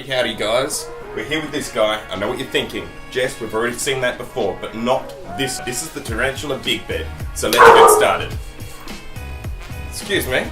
Howdy guys, we're here with this guy. I know what you're thinking. Jess, we've already seen that before, but not this. This is the Tarantula Big Bed. So let's get started. Excuse me.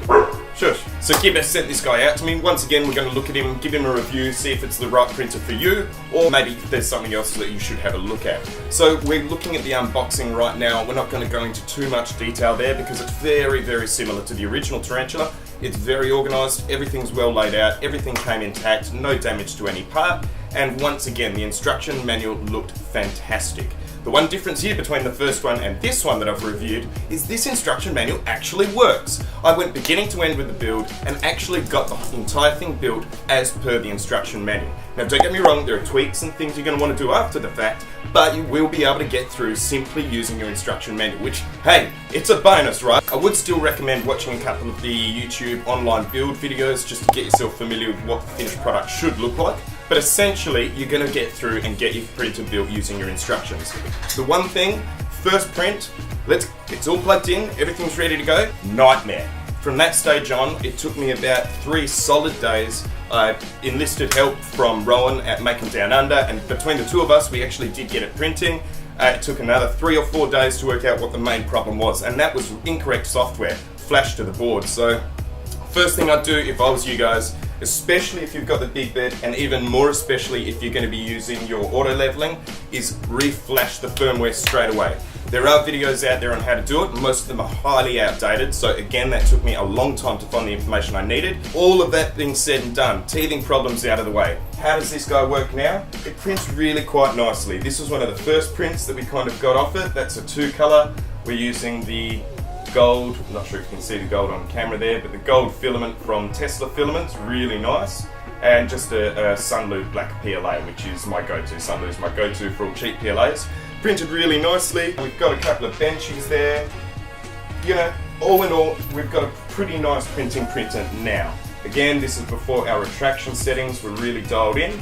Shush. So Gibbs sent this guy out to me. Once again, we're going to look at him, give him a review, see if it's the right printer for you, or maybe there's something else that you should have a look at. So we're looking at the unboxing right now. We're not going to go into too much detail there because it's very, very similar to the original Tarantula. It's very organised, everything's well laid out, everything came intact, no damage to any part, and once again, the instruction manual looked fantastic. The one difference here between the first one and this one that I've reviewed is this instruction manual actually works. I went beginning to end with the build and actually got the entire thing built as per the instruction manual. Now don't get me wrong, there are tweaks and things you're going to want to do after the fact, but you will be able to get through simply using your instruction manual, which, hey, it's a bonus, right? I would still recommend watching a couple of the YouTube online build videos just to get yourself familiar with what the finished product should look like. But essentially, you're going to get through and get your printer built using your instructions. The one thing, first print, it's all plugged in, everything's ready to go, nightmare. From that stage on, it took me about 3 solid days. I enlisted help from Rowan at Making Down Under, and between the two of us, we actually did get it printing. It took another 3 or 4 days to work out what the main problem was, and that was incorrect software flashed to the board. So, first thing I'd do if I was you guys, especially if you've got the big bed, and even more especially if you're going to be using your auto leveling, is reflash the firmware straight away. There are videos out there on how to do it. Most of them are highly outdated, so again, that took me a long time to find the information I needed. All of that being said and done, teething problems out of the way. How does this guy work now? It prints really quite nicely. This was one of the first prints that we kind of got off it. That's a 2-color. We're using the gold, I'm not sure if you can see the gold on camera there, but the gold filament from Tesla Filaments, really nice. And just a Sunlu black PLA, which is my go-to. Sunlu is my go-to for all cheap PLAs. Printed really nicely. We've got a couple of benchies there. You know, all in all, we've got a pretty nice printing printer now. Again, this is before our retraction settings were really dialed in,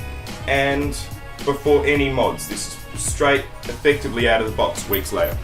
and before any mods. This is straight, effectively out of the box weeks later.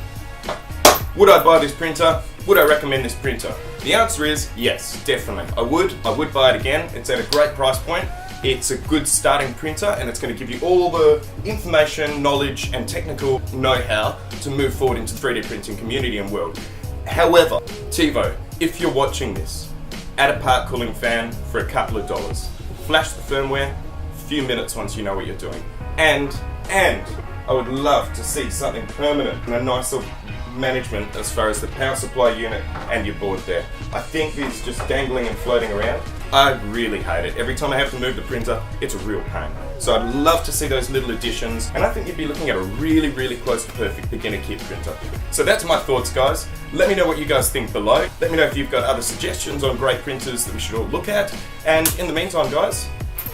Would I buy this printer? Would I recommend this printer? The answer is yes, definitely. I would buy it again. It's at a great price point. It's a good starting printer, and it's going to give you all the information, knowledge, and technical know-how to move forward into the 3D printing community and world. However, Tevo, if you're watching this, add a part cooling fan for a couple of dollars. Flash the firmware, a few minutes once you know what you're doing. And I would love to see something permanent and a nice little management as far as the power supply unit and your board there. I think it's just dangling and floating around. I really hate it. Every time I have to move the printer, it's a real pain. So I'd love to see those little additions, and I think you'd be looking at a really, really close to perfect beginner kit printer. So that's my thoughts, guys. Let me know what you guys think below. Let me know if you've got other suggestions on great printers that we should all look at. And in the meantime, guys,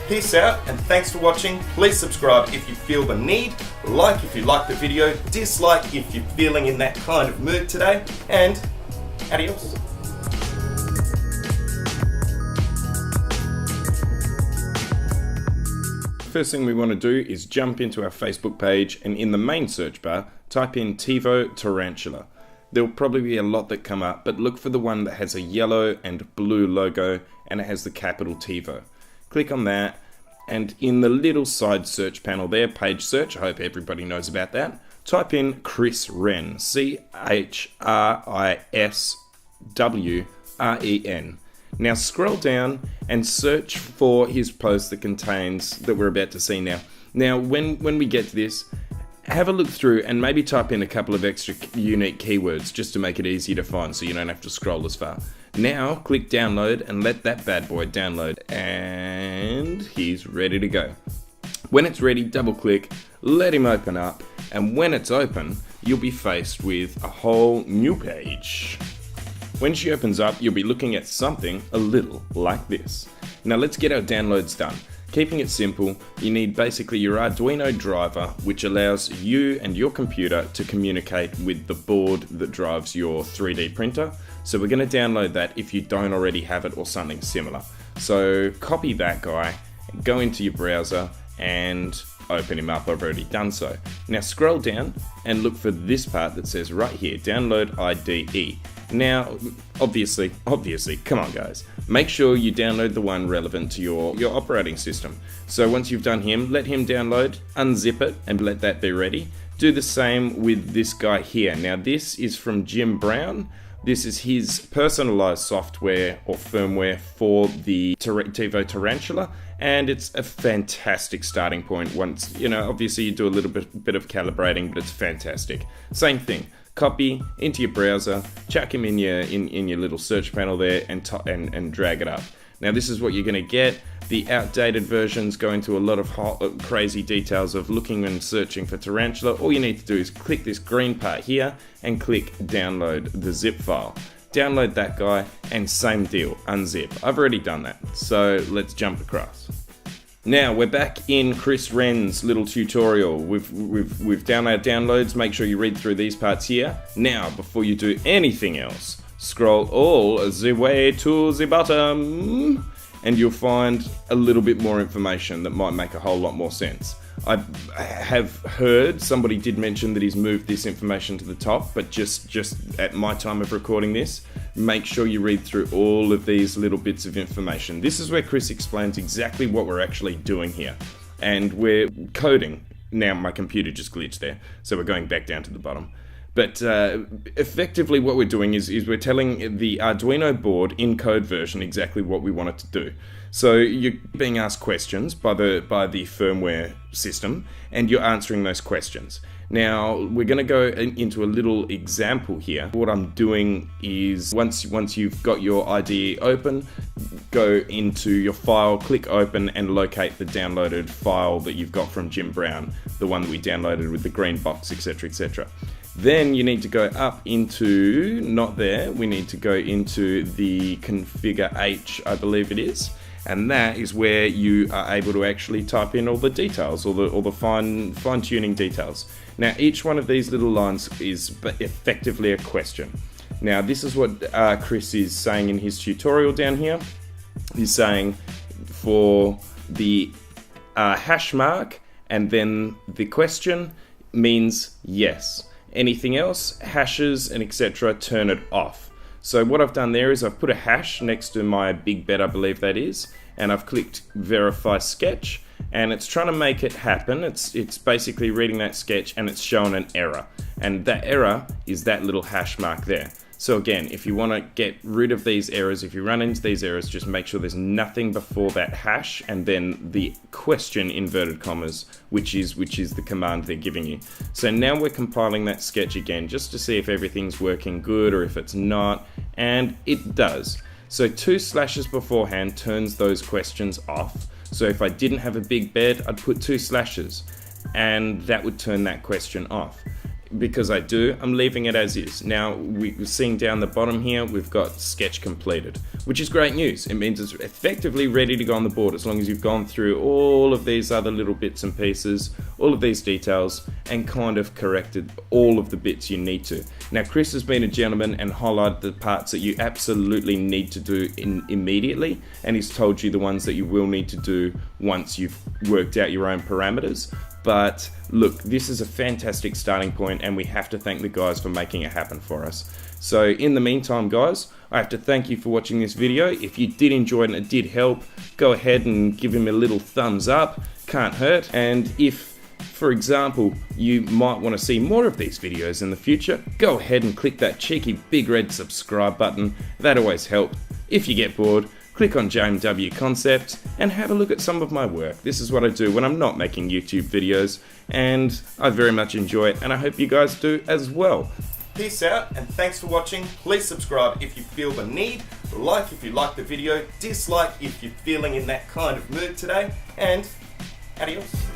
peace out, and thanks for watching. Please subscribe if you feel the need, like if you like the video, dislike if you're feeling in that kind of mood today, and adios. First thing we want to do is jump into our Facebook page, and in the main search bar, type in Tevo Tarantula. There'll probably be a lot that come up, but look for the one that has a yellow and blue logo, and it has the capital Tevo. Click on that, and in the little side search panel there, page search, I hope everybody knows about that, type in Chris Wren, CHRISWREN. Now scroll down and search for his post that contains, that we're about to see now. Now when we get to this, have a look through and maybe type in a couple of extra unique keywords just to make it easy to find so you don't have to scroll as far. Now click download and let that bad boy download, and he's ready to go. When it's ready, double click, let him open up, and when it's open, you'll be faced with a whole new page. When she opens up, you'll be looking at something a little like this. Now let's get our downloads done. Keeping it simple, you need basically your Arduino Driver, which allows you and your computer to communicate with the board that drives your 3D printer. So we're going to download that if you don't already have it or something similar. So copy that guy, go into your browser and open him up. I've already done so. Now scroll down and look for this part that says right here, download IDE. Now, obviously, come on guys, make sure you download the one relevant to your operating system. So once you've done him, let him download, unzip it, and let that be ready. Do the same with this guy here. Now this is from Jim Brown. This is his personalized software or firmware for the Tevo Tarantula, and it's a fantastic starting point. Once, obviously you do a little bit of calibrating, but it's fantastic. Same thing. Copy into your browser, chuck him in your little search panel there, and drag it up. Now this is what you're going to get. The outdated versions go into a lot of crazy details of looking and searching for Tarantula. All you need to do is click this green part here and click download the zip file. Download that guy and same deal, unzip. I've already done that, so let's jump across. Now we're back in Chris Wren's little tutorial. We've downloaded downloads. Make sure you read through these parts here. Now, before you do anything else, scroll all the way to the bottom, and you'll find a little bit more information that might make a whole lot more sense. I have heard somebody did mention that he's moved this information to the top, but just at my time of recording this, make sure you read through all of these little bits of information. This is where Chris explains exactly what we're actually doing here, and we're coding. Now my computer just glitched there, so we're going back down to the bottom. But effectively what we're doing is we're telling the Arduino board in code version exactly what we want it to do. So you're being asked questions by the firmware system, and you're answering those questions. Now we're going to go into a little example here. What I'm doing is once you've got your IDE open, go into your file, click open, and locate the downloaded file that you've got from Jim Brown, the one that we downloaded with the green box, etc, etc. Then you need to go up into, not there, we need to go into the configure H, I believe it is. And that is where you are able to actually type in all the details, all the fine-tuning details. Now each one of these little lines is effectively a question. Now this is what Chris is saying in his tutorial down here. He's saying for the hash mark and then the question means yes. Anything else, hashes and etc, turn it off. So what I've done there is I've put a hash next to my big bet, I believe that is, and I've clicked verify sketch, and it's trying to make it happen. It's basically reading that sketch and it's showing an error, and that error is that little hash mark there. So again, if you want to get rid of these errors, if you run into these errors, just make sure there's nothing before that hash and then the question inverted commas, which is the command they're giving you. So now we're compiling that sketch again just to see if everything's working good or if it's not, and it does. So 2 slashes beforehand turns those questions off. So if I didn't have a big bet, I'd put 2 slashes and that would turn that question off. Because I do, I'm leaving it as is. Now we're seeing down the bottom here, we've got sketch completed, which is great news. It means it's effectively ready to go on the board as long as you've gone through all of these other little bits and pieces, all of these details, and kind of corrected all of the bits you need to. Now Chris has been a gentleman and highlighted the parts that you absolutely need to do immediately, and he's told you the ones that you will need to do once you've worked out your own parameters. But look, this is a fantastic starting point, and we have to thank the guys for making it happen for us. So in the meantime, guys, I have to thank you for watching this video. If you did enjoy it and it did help, go ahead and give him a little thumbs up. Can't hurt. And if, for example, you might want to see more of these videos in the future, go ahead and click that cheeky big red subscribe button. That always helps. If you get bored, click on JMW Concepts and have a look at some of my work. This is what I do when I'm not making YouTube videos, and I very much enjoy it, and I hope you guys do as well. Peace out, and thanks for watching. Please subscribe if you feel the need, like if you like the video, dislike if you're feeling in that kind of mood today, and adios.